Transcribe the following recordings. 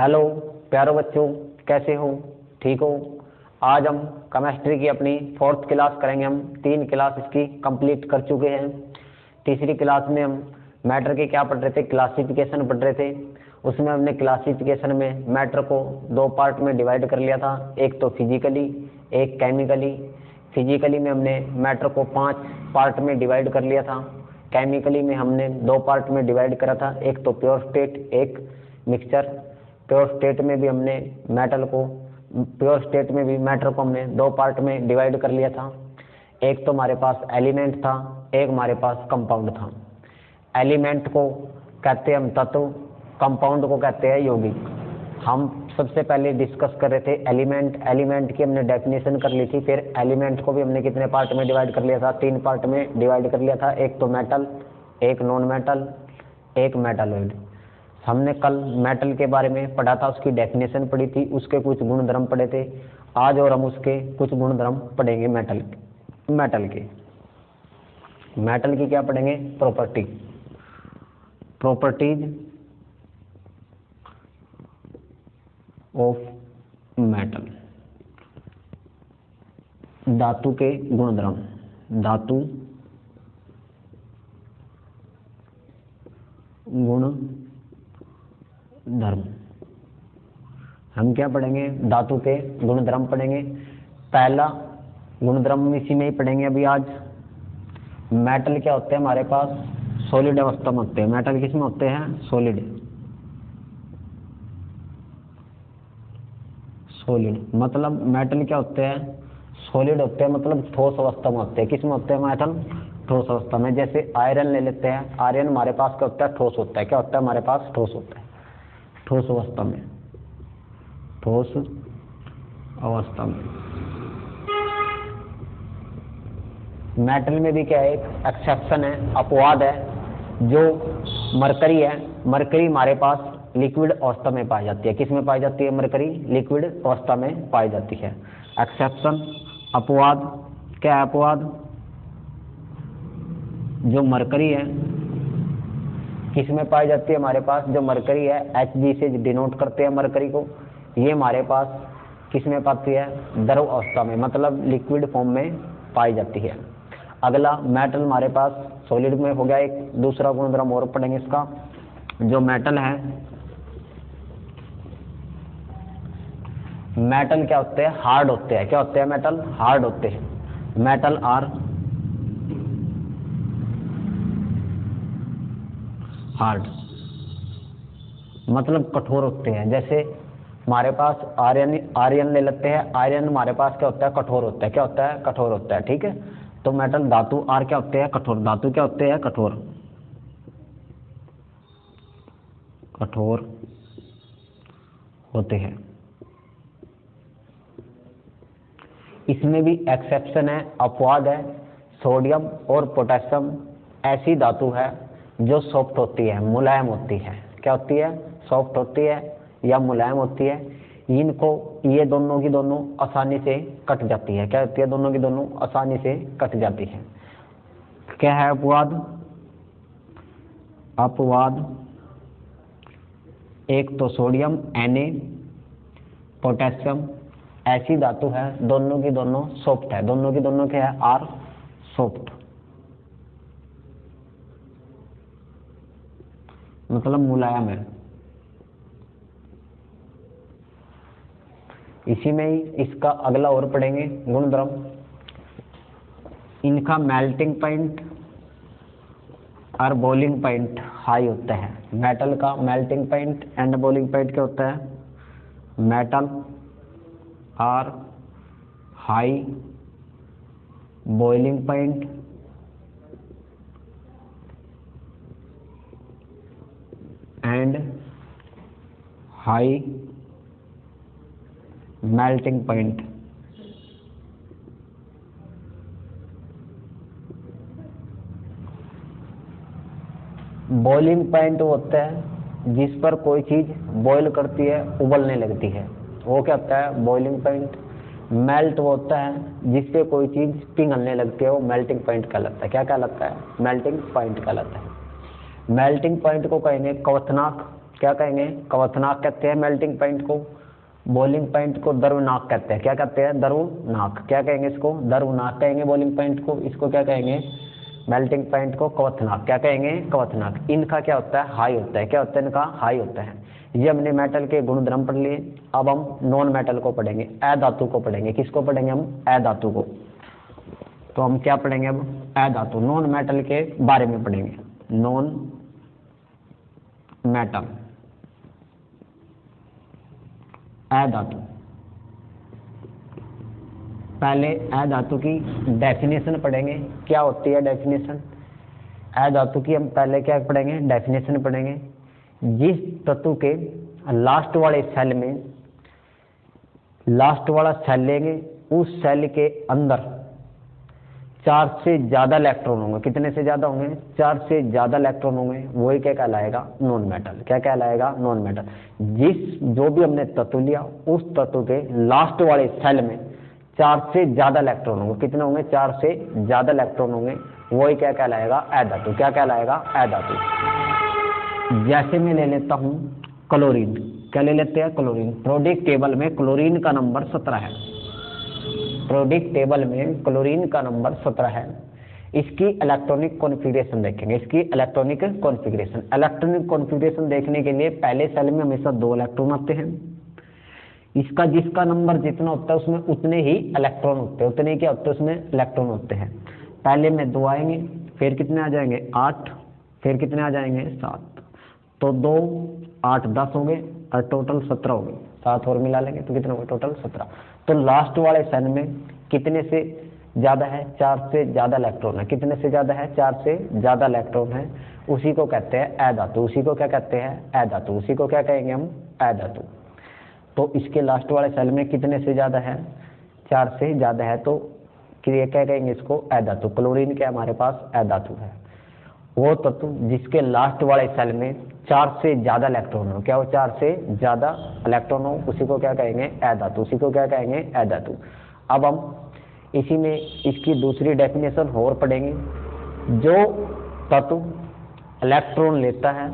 Hello प्यारो बच्चों, कैसे हो? ठीक हो? आज हम केमिस्ट्री की अपनी 4th क्लास करेंगे। हम 3 क्लास इसकी कंप्लीट कर चुके हैं। तीसरी क्लास में हम मैटर के क्या पढ़ रहे थे? क्लासिफिकेशन पढ़ रहे थे। उसमें हमने क्लासिफिकेशन में मैटर को 2 पार्ट में डिवाइड कर लिया था, एक तो फिजिकली, एक केमिकली। फिजिकली में हमने मैटर को 5 पार्ट में डिवाइड कर लिया था। केमिकली में हमने 2 पार्ट में डिवाइड करा था, एक तो प्योर स्टेट, एक मिक्सचर। प्योर स्टेट में भी हमने मैटर को हमने 2 पार्ट में डिवाइड कर लिया था। एक तो हमारे पास एलिमेंट था, एक हमारे पास कंपाउंड था। एलिमेंट को कहते हैं हम तत्व, कंपाउंड को कहते हैं यौगिक। हम सबसे पहले डिस्कस कर रहे थे एलिमेंट की हमने डेफिनेशन कर ली थी। फिर एलिमेंट को भी हमने कितने पार्ट में डिवाइड कर लिया था? 3 पार्ट में डिवाइड कर लिया था, एक तो मेटल, एक नॉन मेटल, एक मेटालॉइड। हमने कल मेटल के बारे में पढ़ा था, उसकी डेफिनेशन पढ़ी थी, उसके कुछ गुणधर्म पढ़े थे। आज और हम उसके कुछ गुणधर्म पढ़ेंगे मेटल की क्या पढ़ेंगे? प्रॉपर्टीज ऑफ मेटल, धातु के गुणधर्म। धातु गुणधर्म हम क्या पढ़ेंगे? धातु के गुणधर्म पढ़ेंगे। पहला गुणधर्म इसी में ही पढ़ेंगे अभी आज। मेटल क्या होते हैं? हमारे पास सॉलिड अवस्था में होते हैं। मेटल किस में होते हैं? सॉलिड मतलब मेटल क्या होते हैं? सॉलिड होते हैं, मतलब ठोस अवस्था में होते हैं। किस में होते हैं मेटल? ठोस अवस्था में। जैसे आयरन ले लेते हैं, आयरन हमारे पास क्या होता है? ठोस होता है। क्या होता है हमारे पास? ठोस होता है। ठोस अवस्था में मेटल में भी क्या है? एक एक्सेप्शन है, अपवाद है, जो मरकरी है। मरकरी हमारे पास लिक्विड अवस्था में पाई जाती है। किस में पाई जाती है? मरकरी लिक्विड अवस्था में पाई जाती है। एक्सेप्शन, अपवाद। क्या है अपवाद? जो मरकरी है किस में पाई जाती है? हमारे पास जो मरकरी है, Hg से डिनोट करते हैं मरकरी को। ये हमारे पास किस में पाती है? द्रव अवस्था में, मतलब लिक्विड फॉर्म में पाई जाती है। अगला मेटल हमारे पास सॉलिड में हो गया। एक दूसरा गुणधर्म और पढ़ेंगे इसका। जो मेटल है, मेटल क्या होते हैं? हार्ड होते हैं। क्या होते हैं? मेटल हार्ड होते हैं। मेटल आर हार्ड, मतलब कठोर होते हैं। जैसे हमारे पास आयरन ले लेते हैं। आयरन हमारे पास क्या होता है? कठोर होता है। क्या होता है? कठोर होता है। ठीक है, तो मेटल धातु आर क्या होते हैं? कठोर। धातु क्या होते हैं? कठोर होते हैं। इसमें भी एक्सेप्शन है, अपवाद है। सोडियम और पोटेशियम ऐसी धातु है जो सॉफ्ट होती है, मुलायम होती है। क्या होती है? सॉफ्ट होती है या मुलायम होती है। ये दोनों की दोनों आसानी से कट जाती है। क्या होती है? दोनों की दोनों आसानी से कट जाती है। क्या है अपवाद? एक तो सोडियम Na, पोटेशियम ऐसी धातु है, दोनों की दोनों सॉफ्ट है। दोनों की दोनों क्या है? आर सॉफ्ट, मतलब मुलायम है। इसी में ही इसका अगला और पढ़ेंगे गुणधर्म। इनका मेल्टिंग पॉइंट और बॉइलिंग पॉइंट हाई होता है। मेटल का melting point and boiling point क्या होता है? Metal are high boiling point and high melting point. Boiling point होता है जिस पर कोई चीज बॉईल करती है, उबलने लगती है, वो क्या होता है? Boiling point. मेल्ट होता है जिस पे कोई चीज पिघलने लगती है, वो मेल्टिंग पॉइंट कहलाता है। क्या कहलाता है? मेल्टिंग पॉइंट कहलाता है। मेल्टिंग पॉइंट को कहेंगे क्वथनांक। क्या कहेंगे, क्वथनांक कहते हैं मेल्टिंग पॉइंट को, बॉइलिंग पॉइंट को द्रवनांक कहते हैं, क्या कहते हैं, द्रवनांक, क्या कहेंगे इसको, द्रवनांक कहेंगे बॉइलिंग पॉइंट को, इसको क्या कहेंगे, मेल्टिंग पॉइंट को क्वथनांक, क्या कहेंगे, क्वथनांक। इनका क्या होता है, हाई होता है, क्या होता है इनका, हाई होता है। ये हमने मेटल के गुणधर्म पढ़ लिए। अब हम नॉन मेटल को पढ़ेंगे, अधातु को पढ़ेंगे। किसको पढ़ेंगे हम, अधातु को। तो हम क्या पढ़ेंगे अब, अधातु, नॉन मेटल के बारे में पढ़ेंगे, नॉन मेटल, अधातु। पहले अधातु की डेफिनेशन पढ़ेंगे, क्या होती है डेफिनेशन अधातु की, हम पहले क्या पढ़ेंगे, डेफिनेशन पढ़ेंगे। जिस तत्व के लास्ट वाले सेल में, लास्ट वाला सेल लेंगे, उस सेल के अंदर 4 से ज्यादा इलेक्ट्रॉन होंगे, कितने से ज्यादा होंगे, 4 से ज्यादा इलेक्ट्रॉन होंगे, वही क्या कहलाएगा, नॉन मेटल। क्या कहलाएगा, नॉन मेटल। जो भी हमने तत्व लिया, उस तत्व के लास्ट वाले सेल में 4 से ज्यादा इलेक्ट्रॉन होंगे, कितने होंगे, 4 से ज्यादा इलेक्ट्रॉन होंगे, वही क्या कहलाएगा, अधातु। क्या कहलाएगा, अधातु। जैसे मैं ले लेता हूं क्लोरीन, क्या ले लेते हैं, क्लोरीन। प्रोडिक टेबल में क्लोरीन का नंबर 17 है, प्रोडिक टेबल में क्लोरीन का नंबर 17 है। इसकी इलेक्ट्रॉनिक कॉन्फ़िगरेशन देखेंगे, इसकी इलेक्ट्रॉनिक कॉन्फ़िगरेशन। इलेक्ट्रॉनिक कॉन्फ़िगरेशन देखने के लिए पहले सेल में हमेशा 2 इलेक्ट्रॉन आते हैं। इसका जिसका नंबर जितना होता है उसमें उतने ही इलेक्ट्रॉन होते हैं, उतने क्या होते हैं उसमें इलेक्ट्रॉन होते हैं। पहले में 2 आएंगे, फिर कितने आ जाएंगे, 8, फिर कितने आ जाएंगे, 7। तो 2 8 10 हो गए और टोटल 17 हो गए। 7 और मिला लेंगे तो कितने हो गए, टोटल 17। तो लास्ट वाले सेल में कितने से ज्यादा है, 4 से ज्यादा इलेक्ट्रॉन है, कितने से ज्यादा है, 4 से ज्यादा इलेक्ट्रॉन है, उसी को कहते हैं अधातु। उसी को क्या कहते हैं, अधातु। उसी को क्या कहेंगे हम, अधातु। तो इसके लास्ट वाले सेल में कितने से ज्यादा है, 4 से ज्यादा है, तो क्या कहेंगे इसको, अधातु। क्लोरीन के हमारे पास अधातु है। वो तत्व जिसके लास्ट वाले सेल में 4 से ज्यादा इलेक्ट्रॉन हो, क्या हो, 4 से ज्यादा इलेक्ट्रॉन हो, उसी को क्या कहेंगे, अधातु। उसी को क्या कहेंगे, अधातु। अब हम इसी में इसकी दूसरी डेफिनेशन और पढ़ेंगे। जो तत्व इलेक्ट्रॉन लेता है,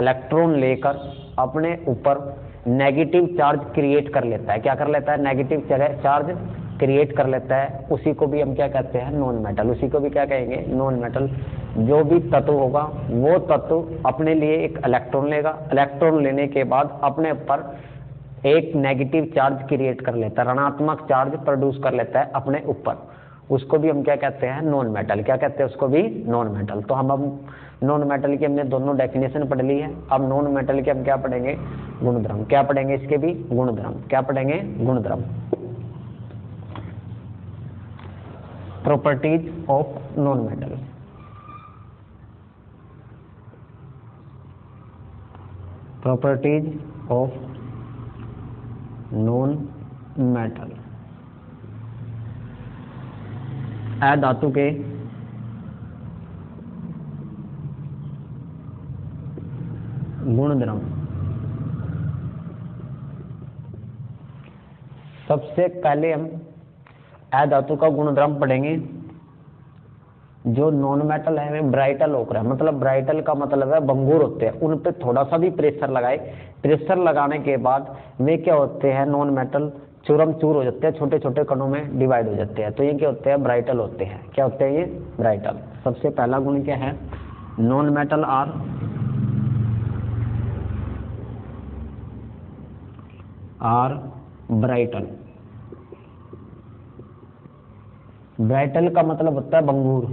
इलेक्ट्रॉन लेकर अपने ऊपर नेगेटिव चार्ज क्रिएट कर लेता है, क्या कर लेता है, नेगेटिव चार्ज क्रिएट कर लेता है, उसी को भी हम क्या कहते हैं, नॉन मेटल। उसी को भी क्या कहेंगे, नॉन मेटल। जो भी तत्व होगा वो तत्व अपने लिए एक इलेक्ट्रॉन लेगा, इलेक्ट्रॉन लेने के बाद अपने ऊपर एक नेगेटिव चार्ज क्रिएट कर लेता है, ऋणात्मक चार्ज प्रोड्यूस कर लेता है अपने ऊपर, उसको भी हम क्या कहते हैं, नॉन मेटल। क्या कहते हैं उसको भी, नॉन मेटल। तो हम नॉन मेटल की हमने दोनों डेफिनेशन पढ़ ली है। अब नॉन मेटल के हम क्या पढ़ेंगे, गुणधर्म। क्या पढ़ेंगे इसके भी, गुणधर्म। क्या पढ़ेंगे, गुणधर्म, properties of non metal. Properties of non metal. अधातु के गुणधर्म। सबसे पहले हम अधातु का गुणधर्म पढ़ेंगे। जो नॉन मेटल है वे ब्राइटल होकर है, मतलब ब्राइटल का मतलब है भंगुर होते हैं, उन पे थोड़ा सा भी प्रेशर लगाए, प्रेशर लगाने के बाद वे क्या होते हैं, नॉन मेटल चूरम चूर हो जाते हैं, छोटे छोटे कणों में डिवाइड हो जाते हैं। तो ये क्या होते हैं, ब्राइटल होते हैं। क्या होते हैं ये, ब्राइटल। सबसे पहला गुण क्या है, नॉन मेटल आर ब्राइटल। ब्राइटल का मतलब होता है भंगूर।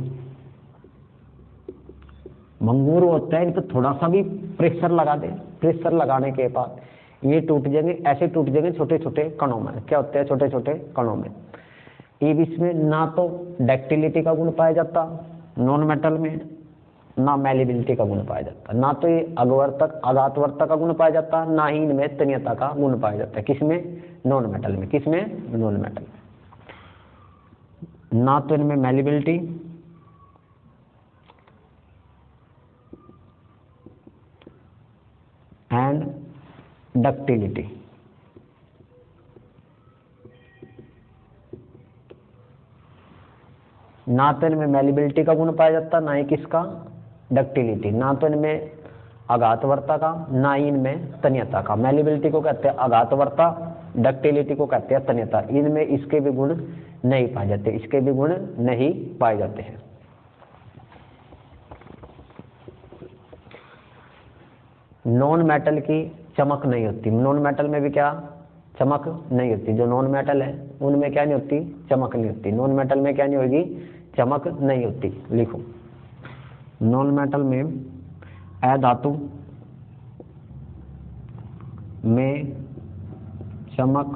भंगूर होता है, इन पर थोड़ा सा भी प्रेशर लगा दे, प्रेशर लगाने के बाद ये टूट जाएंगे, ऐसे टूट जाएंगे छोटे छोटे कणों में। क्या होते हैं, छोटे छोटे कणों में। ये इसमें ना तो डक्टिलिटी का गुण पाया जाता नॉन मेटल में, ना मैलिबिलिटी का गुण पाया जाता, ना तो ये अगवर्तक आघातवर्तक का गुण पाया जाता, ना ही इनमें तन्यता का गुण पाया जाता है। किसमें, नॉन मेटल में। किसमें, नॉन मेटल में। ना तो इनमें मैलिबिलिटी एंड डक्टिलिटी। ना तो इनमें मैलिबिलिटी का गुण पाया जाता, ना ही किसका, डक्टिलिटी। ना तो इनमें आघातवर्ता का, ना ही इनमें तन्यता का। मैलिबिलिटी को कहते हैं आघातवर्ता, डक्टिलिटी को कहते हैं तन्यता। इनमें इसके भी गुण नहीं पाए जाते, इसके भी गुण नहीं पाए जाते हैं। नॉन मेटल की चमक नहीं होती। नॉन मेटल में भी क्या चमक नहीं होती। जो नॉन मेटल है उनमें क्या नहीं होती, चमक नहीं होती। नॉन मेटल में क्या नहीं होगी, चमक नहीं होती। लिखो, नॉन मेटल में अधातु में चमक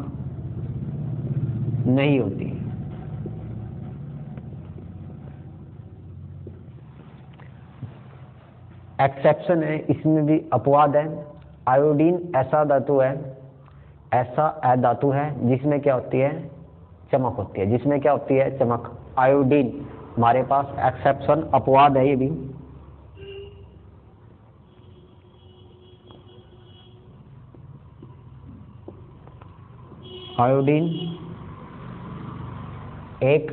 नहीं होती। एक्सेप्शन है, इसमें भी अपवाद है। आयोडीन ऐसा धातु है, ऐसा अधातु है जिसमें क्या होती है, चमक होती है। जिसमें क्या होती है, चमक। आयोडीन हमारे पास एक्सेप्शन, अपवाद है ये भी। आयोडीन एक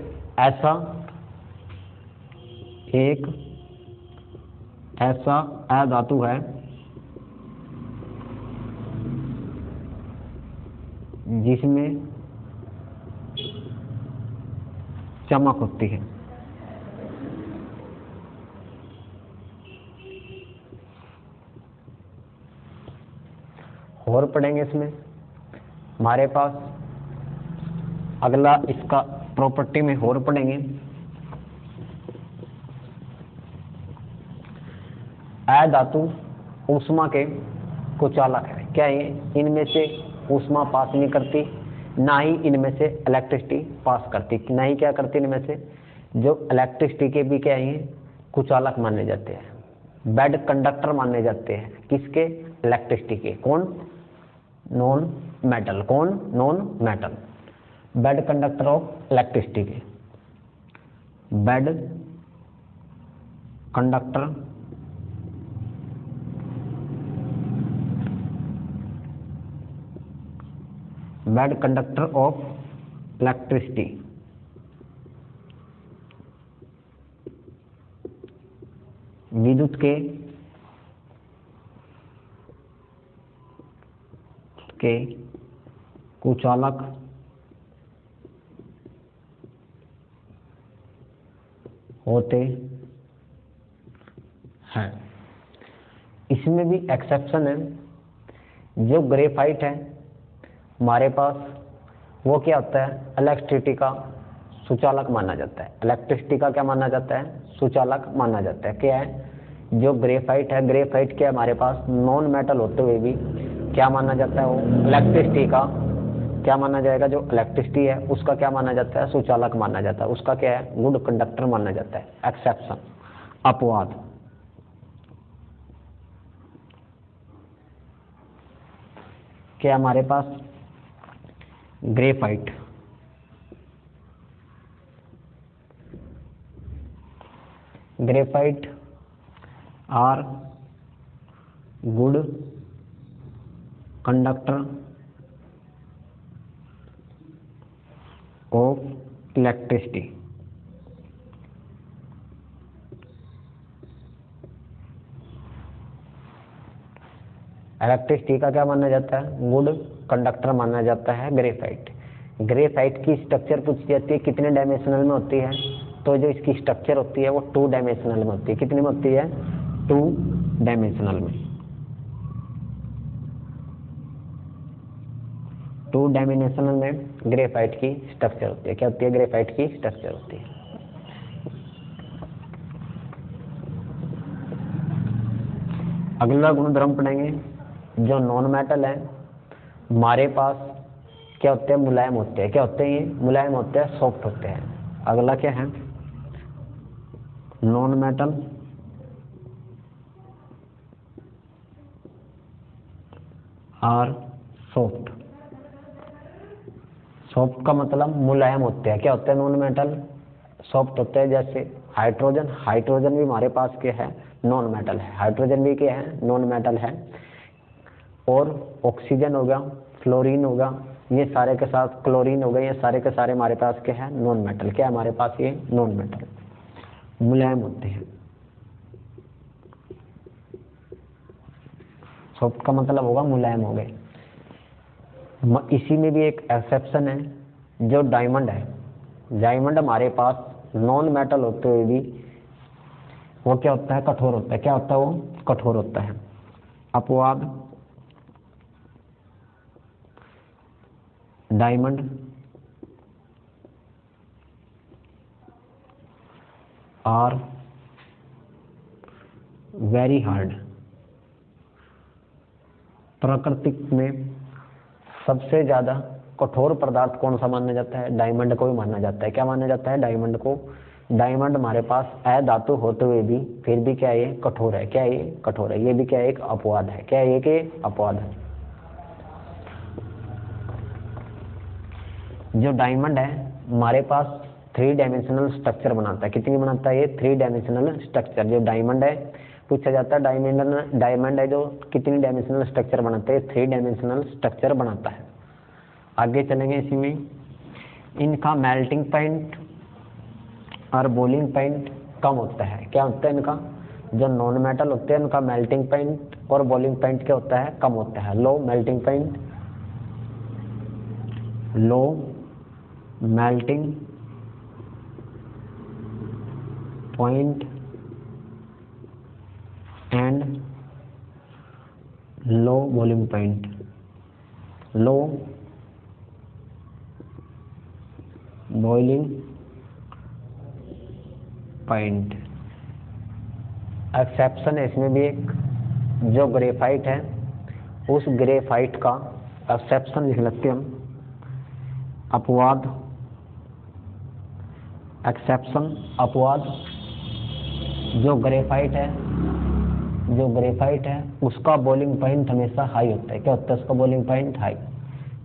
ऐसा अधातु है जिसमें चमक होती है। और पढ़ेंगे इसमें हमारे पास अगला इसका प्रॉपर्टी में और पढ़ेंगे। अधातु ऊष्मा के कुचालक है। क्या ये इनमें से ऊष्मा पास नहीं करती, ना ही इनमें से इलेक्ट्रिसिटी पास करती। ना ही क्या करती, इनमें से जो इलेक्ट्रिसिटी के भी क्या है कुचालक माने जाते हैं, बेड कंडक्टर माने जाते हैं। किसके, इलेक्ट्रिसिटी के। कौन, नॉन मेटल। कौन, non metal. Bad conductor of electricity के, bad conductor bad conductor of electricity. विद्युत के कुचालक होते हैं। इसमें भी एक्सेप्शन है। जो ग्रेफाइट है हमारे पास, वो क्या होता है, इलेक्ट्रिसिटी का सुचालक माना जाता है। इलेक्ट्रिसिटी का क्या माना जाता है, सुचालक माना जाता है। क्या है, जो ग्रेफाइट है, ग्रेफाइट क्या हमारे पास नॉन मेटल होते हुए भी क्या माना जाता है, वो इलेक्ट्रिसिटी का क्या माना जाएगा, जो इलेक्ट्रिसिटी है उसका क्या माना जाता है, सुचालक माना जाता है। उसका क्या है, गुड कंडक्टर माना जाता है। एक्सेप्शन, अपवाद। क्या हमारे पास graphite are good conductor of electricity. Electricity का क्या माना जाता है, गुड कंडक्टर माना जाता है ग्रेफाइट। ग्रेफाइट की स्ट्रक्चर पूछी जाती है कितने डायमेंशनल में होती है, तो जो इसकी स्ट्रक्चर होती है वो 2 डायमेंशनल में होती है। कितने में होती है, 2 डायमेंशनल में। 2 डायमेंशनल में ग्रेफाइट की स्ट्रक्चर होती है। क्या होती है, ग्रेफाइट की स्ट्रक्चर होती है। अगला गुणधर्म पढ़ेंगे। जो नॉन मेटल है हमारे पास क्या होते हैं, मुलायम होते हैं। क्या होते हैं, ये मुलायम होते हैं, सॉफ्ट होते हैं। अगला क्या है, नॉन मेटल और सॉफ्ट। सॉफ्ट का मतलब मुलायम होते हैं। क्या होते हैं, नॉन मेटल, सॉफ्ट होते हैं। जैसे हाइड्रोजन, हाइड्रोजन भी हमारे पास क्या है, नॉन मेटल है। हाइड्रोजन भी क्या है, नॉन मेटल है। और ऑक्सीजन होगा, फ्लोरीन होगा, ये सारे के साथ, क्लोरीन हो गए, ये सारे के सारे हमारे पास क्या है, नॉन मेटल। क्या हमारे पास, ये नॉन मेटल, मुलायम होते हैं। सॉफ्ट का मतलब होगा मुलायम हो गए। इसी में भी एक एक्सेप्शन है, जो डायमंड है। डायमंड हमारे पास नॉन मेटल होते हुए भी वो क्या होता है, कठोर होता है। क्या होता है, वो कठोर होता है। अपवाद डायमंड आर वेरी हार्ड। प्रकृति में सबसे ज्यादा कठोर पदार्थ कौन सा माना जाता है, डायमंड को ही माना जाता है। क्या माना जाता है, डायमंड को। डायमंड हमारे पास अधातु होते हुए भी फिर भी क्या ये कठोर है। क्या ये कठोर है, ये भी क्या एक अपवाद है। क्या ये कि अपवाद है। जो डायमंड है हमारे पास 3 डायमेंशनल स्ट्रक्चर बनाता है। कितनी बनाता है ये, 3 डायमेंशनल स्ट्रक्चर। जो डायमंड है, पूछा जाता है डायमंड है जो कितनी डायमेंशनल स्ट्रक्चर बनाता है, 3 डायमेंशनल स्ट्रक्चर बनाता है। आगे चलेंगे इसी में। इनका मेल्टिंग पॉइंट और बॉइलिंग पॉइंट कम होता है। क्या होता है इनका, जो नॉन मेटल होते हैं उनका मेल्टिंग पॉइंट और बॉइलिंग पॉइंट क्या होता है, कम होता है। Low melting point, low melting point and low boiling point. Low boiling point. Exception है इसमें भी एक, जो ग्रेफाइट है उस ग्रेफाइट का एक्सेप्शन लिख लेते हैं हम। अपवाद एक्सेप्शन अपवाद। जो ग्रेफाइट है उसका बॉइलिंग पॉइंट हमेशा हाई होता है। क्या होता है उसका boiling point, high.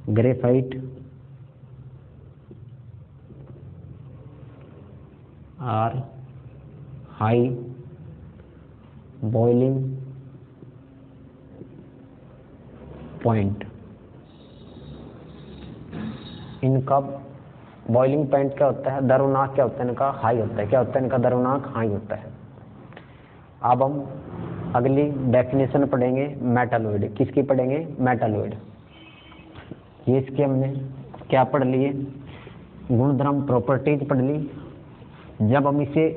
Graphite are high boiling point. इनका बॉइलिंग पॉइंट क्या होता है, द्रवनाक क्या होता है इनका, हाई होता है। क्या होता है इनका, द्रवनाक हाई होता है। अब हम अगली डेफिनेशन पढ़ेंगे मेटालॉइड। किसकी पढ़ेंगे, मेटालॉइड। ये इसके हमने क्या पढ़ लिए, गुणधर्म प्रॉपर्टीज पढ़ ली। जब हम इसे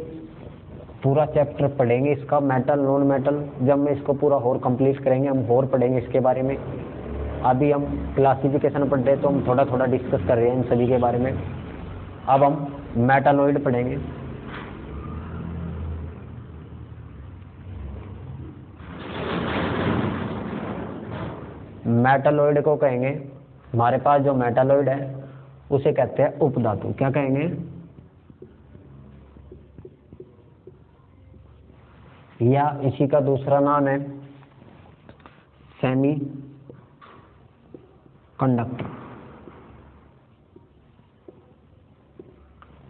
पूरा चैप्टर पढ़ेंगे इसका, मेटल नॉन मेटल, जब मैं इसको पूरा और कंप्लीट करेंगे हम और पढ़ेंगे इसके बारे में। अभी हम क्लासिफिकेशन पढ़ रहे तो हम थोड़ा थोड़ा डिस्कस कर रहे हैं इन सभी के बारे में। अब हम मेटालॉइड पढ़ेंगे। मेटालॉइड को कहेंगे, हमारे पास जो मेटालॉइड है उसे कहते हैं उपधातु। क्या कहेंगे, या इसी का दूसरा नाम है सेमी कंडक्टर।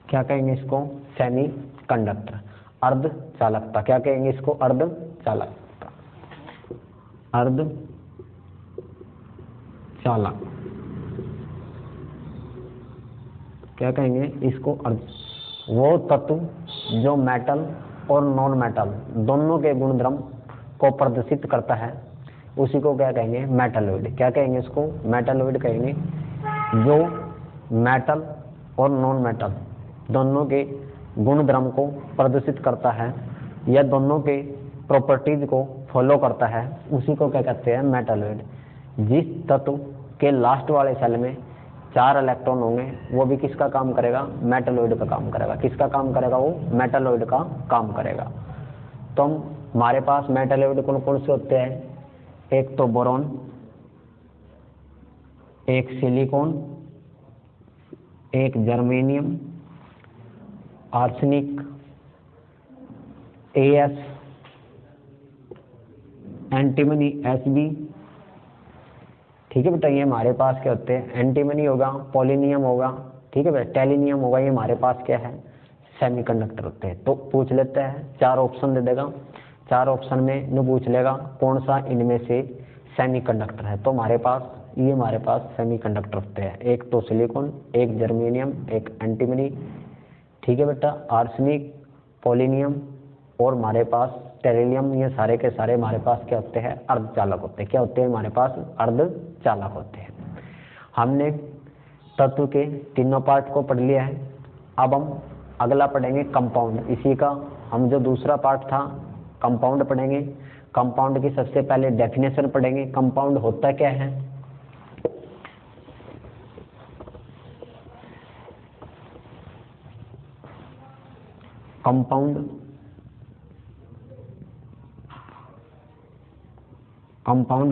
क्या कहेंगे इसको, सेमी कंडक्टर। अर्ध चालकता। क्या कहेंगे इसको, अर्ध चालकता। अर्ध चालक क्या कहेंगे इसको, अर्ध। वो तत्व जो मेटल और नॉन मेटल दोनों के गुणधर्म को प्रदर्शित करता है उसी को क्या कहेंगे, मेटालॉइड। क्या कहेंगे इसको, मेटालॉइड कहेंगे। जो मेटल और नॉन मेटल दोनों के गुणधर्म को प्रदर्शित करता है या दोनों के प्रॉपर्टीज को फॉलो करता है उसी को क्या कहते हैं, मेटालॉइड। जिस तत्व के लास्ट वाले सेल में 4 इलेक्ट्रॉन होंगे वो भी किसका काम करेगा, मेटालॉइड का काम करेगा। किसका काम करेगा, वो मेटालॉइड का काम करेगा। तो हमारे पास मेटालॉइड कौन कौन से होते हैं, एक तो बोरॉन, एक सिलिकॉन, एक germanium, arsenic, AS, antimony Hb। ठीक है बेटा, ये हमारे पास क्या होते हैं, एंटीमनी होगा, पोलिनियम होगा, ठीक है बेटा, टेलिनियम होगा। ये हमारे पास क्या है, सेमीकंडक्टर होते हैं। तो पूछ लेते हैं, 4 ऑप्शन दे देगा, 4 ऑप्शन में जो पूछ लेगा कौन सा इनमें से सेमीकंडक्टर है। तो हमारे पास सेमीकंडक्टर होते हैं। एक तो सिलिकॉन, एक जर्मेनियम, एक एंटीमनी, ठीक है बेटा, आर्सेनिक, पोलिनियम और हमारे पास टेरिलियम, ये सारे के सारे हमारे पास क्या होते हैं, अर्धचालक होते हैं। क्या होते हैं हमारे पास, अर्धचालक होते हैं। हमने तत्व के तीनों पार्ट को पढ़ लिया है। अब हम अगला पढ़ेंगे कंपाउंड। इसी का हम जो दूसरा पार्ट था कंपाउंड पढ़ेंगे। कंपाउंड की सबसे पहले डेफिनेशन पढ़ेंगे। कंपाउंड होता क्या है? कंपाउंड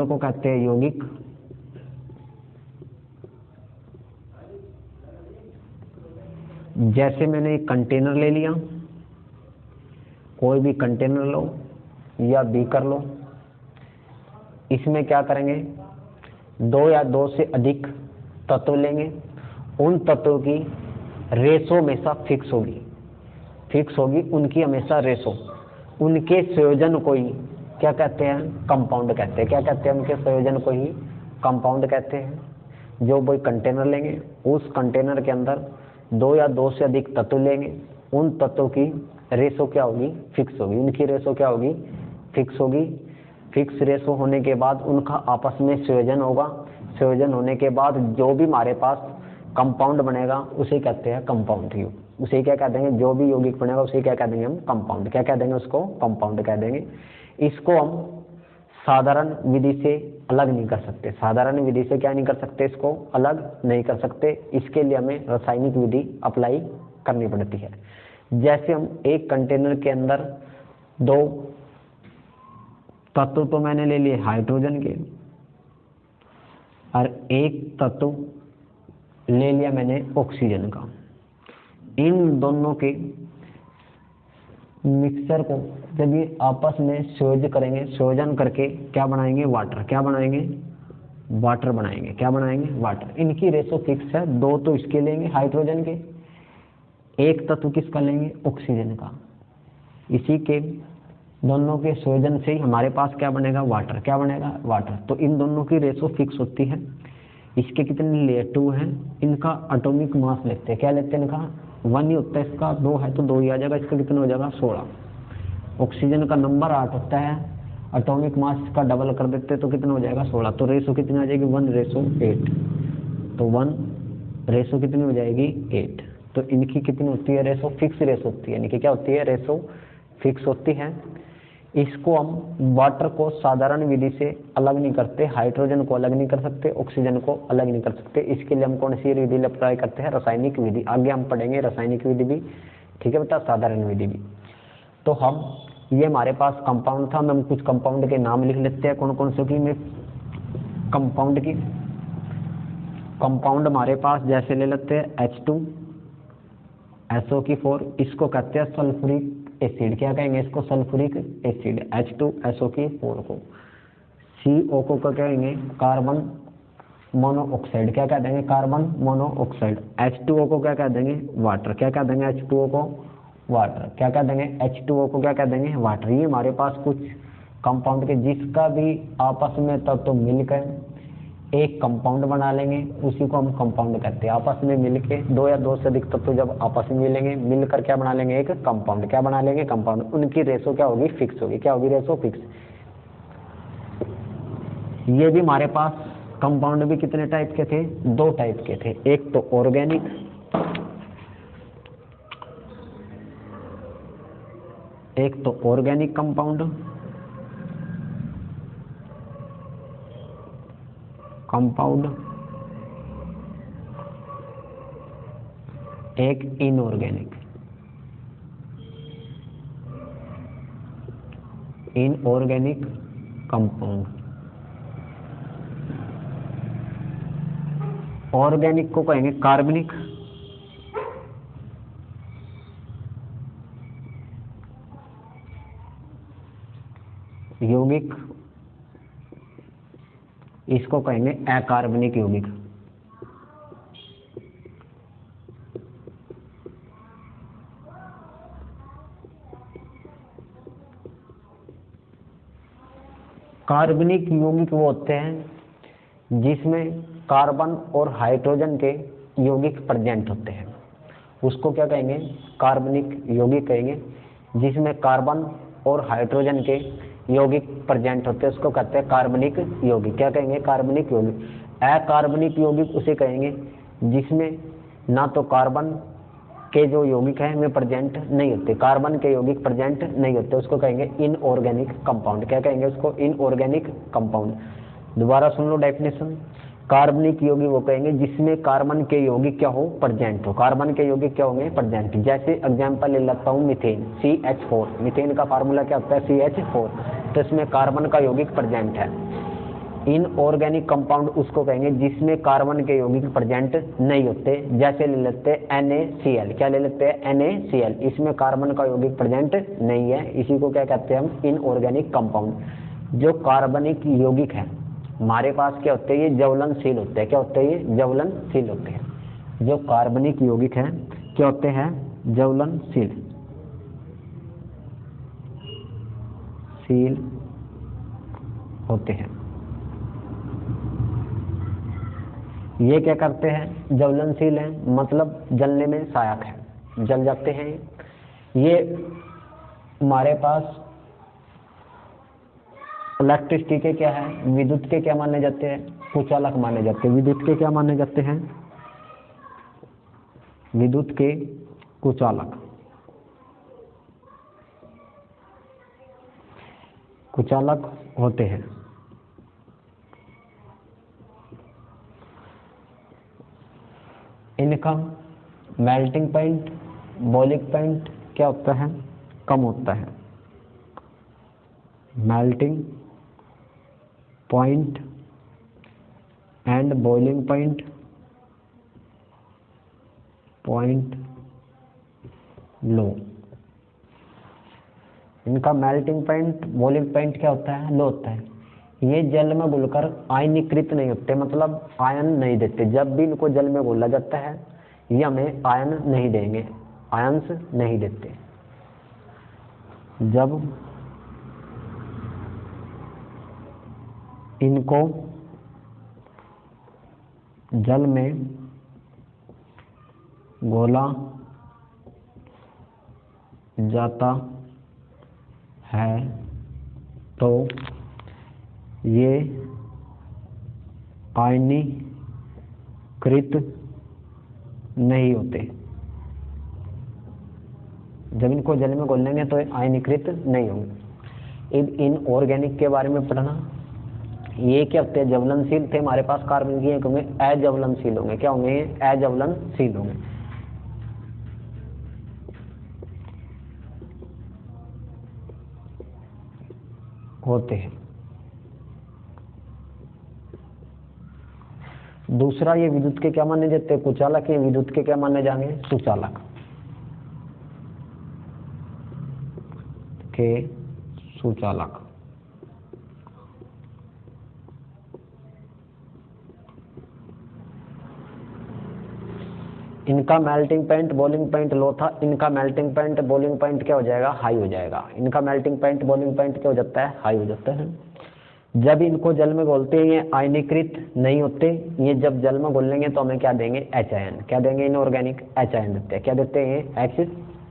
को कहते हैं यौगिक। जैसे मैंने एक कंटेनर ले लिया, कोई भी कंटेनर लो या बीकर लो, इसमें क्या करेंगे, दो या दो से अधिक तत्व लेंगे। उन तत्वों की रेशो हमेशा फिक्स होगी, उनकी हमेशा रेशो, उनके संयोजन को ही क्या कहते हैं, कंपाउंड कहते हैं। क्या कहते हैं, उनके संयोजन को ही कंपाउंड कहते हैं। जो कोई कंटेनर लेंगे, उस कंटेनर के अंदर दो या दो से अधिक तत्व लेंगे, उन तत्वों की रेशो क्या होगी, फिक्स होगी। उनकी रेशो क्या होगी, फिक्स होगी। फिक्स रेशो होने के बाद उनका आपस में संयोजन होगा। संयोजन होने के बाद जो भी हमारे पास कंपाउंड बनेगा उसे कहते हैं कंपाउंड युग। उसे क्या कह देंगे, जो भी यौगिक बनेगा उसे क्या कह देंगे हम, कंपाउंड। क्या कह देंगे उसको, कंपाउंड कह देंगे। इसको हम साधारण विधि से अलग नहीं कर सकते। साधारण विधि से क्या नहीं कर सकते, इसको अलग नहीं कर सकते। इसके लिए हमें रासायनिक विधि अप्लाई करनी पड़ती है। जैसे हम एक कंटेनर के अंदर दो तत्व तो मैंने ले लिए हाइड्रोजन के, और एक तत्व ले लिया मैंने ऑक्सीजन का। इन दोनों के मिक्सचर को जब ये आपस में संयोजन करेंगे, संयोजन करके क्या बनाएंगे, वाटर। क्या बनाएंगे, वाटर बनाएंगे। क्या बनाएंगे, वाटर। इनकी रेशो फिक्स है, दो तो इसके लेंगे हाइड्रोजन के, एक तत्व किसका लेंगे, ऑक्सीजन का। इसी के दोनों के संयोजन से ही हमारे पास क्या बनेगा, वाटर। क्या बनेगा, वाटर। तो इन दोनों की रेशो फिक्स होती है। इसके कितने लिए, 2 हैं। इनका एटॉमिक मास लेते हैं, क्या लेते हैं, इनका 1 ही होता है। इसका 2 है तो 2 ही आ जाएगा। इसका कितना हो जाएगा, 16। ऑक्सीजन का नंबर 8 होता है, एटॉमिक मास का डबल कर देते हैं तो कितना हो जाएगा, 16। तो रेशो कितनी आ जाएगी, 1:8। तो 1 रेशो कितनी हो जाएगी, 8। तो इनकी कितनी होती है, रेशो फिक्स रेशो होती है। इनकी क्या होती है, रेशो फिक्स होती है। इसको हम वाटर को साधारण विधि से अलग नहीं करते, हाइड्रोजन को अलग नहीं कर सकते, ऑक्सीजन को अलग नहीं कर सकते। इसके लिए हम कौन सी विधि अप्लाई करते हैं, रासायनिक विधि। आगे हम पढ़ेंगे रासायनिक विधि भी, ठीक है बेटा, साधारण विधि भी। तो हम ये हमारे पास कंपाउंड था। हम कुछ कंपाउंड के नाम लिख लेते हैं, कौन कौन से की। मैं कंपाउंड की, कंपाउंड हमारे पास जैसे ले लेते हैं H2SO4, इसको कहते हैं सल्फ्यूरिक एसिड। क्या कहेंगे इसको, सल्फ्यूरिक एसिड। H2SO4 को। CO को क्या कहेंगे, कार्बन मोनोऑक्साइड। क्या कह देंगे, कार्बन मोनोऑक्साइड। H2O को क्या कह देंगे, वाटर। क्या कह देंगे, H2O को वाटर। क्या कह देंगे, H2O को क्या कह देंगे, वाटर। ये हमारे पास कुछ कंपाउंड के जिसका भी आपस में तत्व मिलकर एक कंपाउंड बना लेंगे, उसी को हम कंपाउंड कहते हैं। आपस में मिलके दो या दो से अधिक तत्व जब आपस में मिलेंगे, मिलकर क्या बना लेंगे, एक कंपाउंड। क्या बना लेंगे, कंपाउंड। उनकी रेशो क्या होगी, फिक्स होगी। क्या होगी, रेशो फिक्स। ये भी हमारे पास कंपाउंड भी कितने टाइप के थे, 2 टाइप के थे। एक तो ऑर्गेनिक, एक तो ऑर्गेनिक कंपाउंड, एक इनऑर्गेनिक। Inorganic compound. ऑर्गेनिक को कहेंगे कार्बनिक, यौगिक इसको कहेंगे अकार्बनिक यौगिक। कार्बनिक यौगिक वो होते हैं जिसमें कार्बन और हाइड्रोजन के यौगिक प्रेजेंट होते हैं, उसको क्या कहेंगे, कार्बनिक यौगिक कहेंगे। जिसमें कार्बन और हाइड्रोजन के यौगिक प्रेजेंट होते हैं उसको कहते हैं कार्बनिक यौगिक। क्या कहेंगे? कार्बनिक यौगिक। अकार्बनिक यौगिक उसे कहेंगे जिसमें ना तो कार्बन के जो यौगिक हैं वे प्रेजेंट नहीं होते, कार्बन के यौगिक प्रेजेंट नहीं होते, उसको कहेंगे इनऑर्गेनिक कंपाउंड। क्या कहेंगे उसको? Inorganic compound. दोबारा सुन लो डेफिनेशन। कार्बनिक यौगिक वो कहेंगे जिसमें कार्बन के यौगिक क्या हो? प्रेजेंट हो। कार्बन के यौगिक क्या होंगे? प्रेजेंट। जैसे एग्जांपल ले लेता हूँ मीथेन, CH4। मीथेन का फार्मूला क्या होता है? CH4। तो इसमें कार्बन का यौगिक प्रेजेंट है। इनऑर्गेनिक कंपाउंड उसको कहेंगे जिसमें कार्बन के यौगिक प्रेजेंट नहीं होते। जैसे ले लेते हैं NaCl। क्या ले लेते हैं? NaCl। इसमें कार्बन का यौगिक प्रेजेंट नहीं है, इसी को क्या कहते हैं हम? Inorganic compound. जो कार्बनिक यौगिक है हमारे पास क्या होते हैं? ये ज्वलनशील होते हैं। क्या होते हैं? ये ज्वलनशील होते हैं। जो कार्बनिक यौगिक हैं क्या होते हैं? ज्वलनशील होते हैं। ये क्या करते हैं? ज्वलनशील हैं, मतलब जलने में सहायक है, जल जाते हैं। ये हमारे पास इलेक्ट्रिसिटी के क्या है? विद्युत के क्या माने जाते हैं? कुचालक माने जाते हैं। विद्युत के क्या माने जाते हैं? विद्युत के कुचालक। कुचालक होते हैं। इनका मेल्टिंग पॉइंट, बॉइलिंग पॉइंट क्या होता है? कम होता है। Melting point and boiling point low. इनका मेल्टिंग पॉइंट, बॉइलिंग पॉइंट क्या होता है? लो होता है। ये जल में घुलकर आयनीकृत नहीं होते, मतलब आयन नहीं देते। जब भी इनको जल में घोला जाता है ये हमें आयन नहीं देंगे, आयंस नहीं देते। जब इनको जल में घोला जाता है तो ये आयनीकृत नहीं होते। जब इनको जल में घोल लेंगे तो आयनीकृत नहीं होंगे। इनऑर्गेनिक के बारे में पढ़ना। ये क्या होते हैं? ज्वलनशील थे हमारे पास कार्बन की, होंगे अज्वलनशील होंगे। क्या होंगे? अज्वलनशील होंगे। होते हैं। दूसरा, ये विद्युत के क्या माने जाते हैं? कुचालक। ये विद्युत के क्या माने जाएंगे? सुचालक के सुचालक। इनका मेल्टिंग पॉइंट, बॉइलिंग पॉइंट लो था। इनका मेल्टिंग पॉइंट, बॉइलिंग पॉइंट क्या हो जाएगा? हाई हो जाएगा। इनका मेल्टिंग पॉइंट, बॉइलिंग पॉइंट क्या हो जाता है? हाई हो जाता है। जब इनको जल में घोलते हैं ये आयनीकृत नहीं होते। ये जब जल में घोल लेंगे तो हमें क्या देंगे? H ion. क्या देंगे? इनऑर्गेनिक H आयन देते हैं। क्या देते हैं? H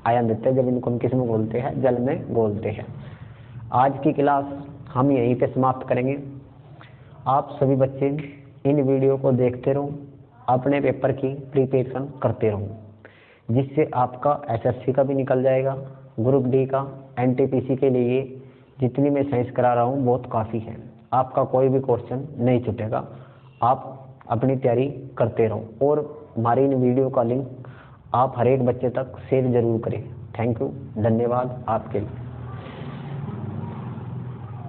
आयन देते हैं जब इनको हम किस में घोलते हैं? जल में घोलते हैं। आज की क्लास हम यहीं पे समाप्त करेंगे। आप सभी बच्चे इन वीडियो को देखते रहो, अपने पेपर की प्रिपरेशन करते रहो, जिससे आपका SSC का भी निकल जाएगा, ग्रुप डी का, NTPC के लिए जितनी मैं साइंस करा रहा हूँ बहुत काफ़ी है। आपका कोई भी क्वेश्चन नहीं छूटेगा। आप अपनी तैयारी करते रहो और हमारी इन वीडियो का लिंक आप हर एक बच्चे तक शेयर जरूर करें। थैंक यू, धन्यवाद आपके लिए।